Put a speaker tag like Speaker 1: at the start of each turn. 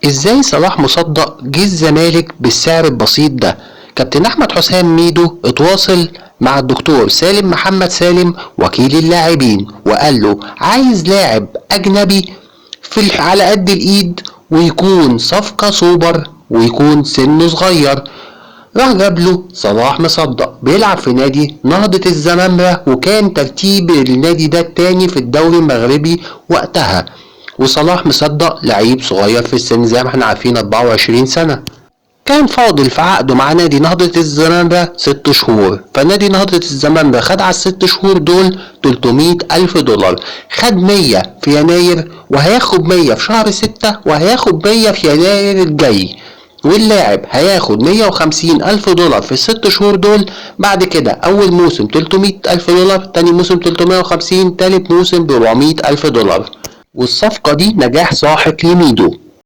Speaker 1: ازاي صلاح مصدق جه الزمالك بالسعر البسيط ده؟ كابتن احمد حسام ميدو اتواصل مع الدكتور سالم محمد سالم وكيل اللاعبين وقال له عايز لاعب اجنبي على قد الايد، ويكون صفقة سوبر، ويكون سنه صغير. راح جاب له صلاح مصدق بيلعب في نادي نهضة الزمامرة، وكان ترتيب النادي ده التاني في الدوري المغربي وقتها. وصلاح مصدق لعيب صغير في السن زي ما احنا عارفين 24 سنة. كان فاضل في عقده مع نادي نهضة الزمامرة 6 شهور، فنادي نهضة الزمامرة خد على الست شهور دول 300 ألف دولار. خد 100 في يناير، وهياخد 100 في شهر 6، وهياخد 100 في يناير الجاي. واللاعب هياخد 150 ألف دولار في الست شهور دول. بعد كده أول موسم 300 ألف دولار، تاني موسم 350، تالت موسم 400 ألف دولار. والصفقة دي نجاح ساحق لميدو.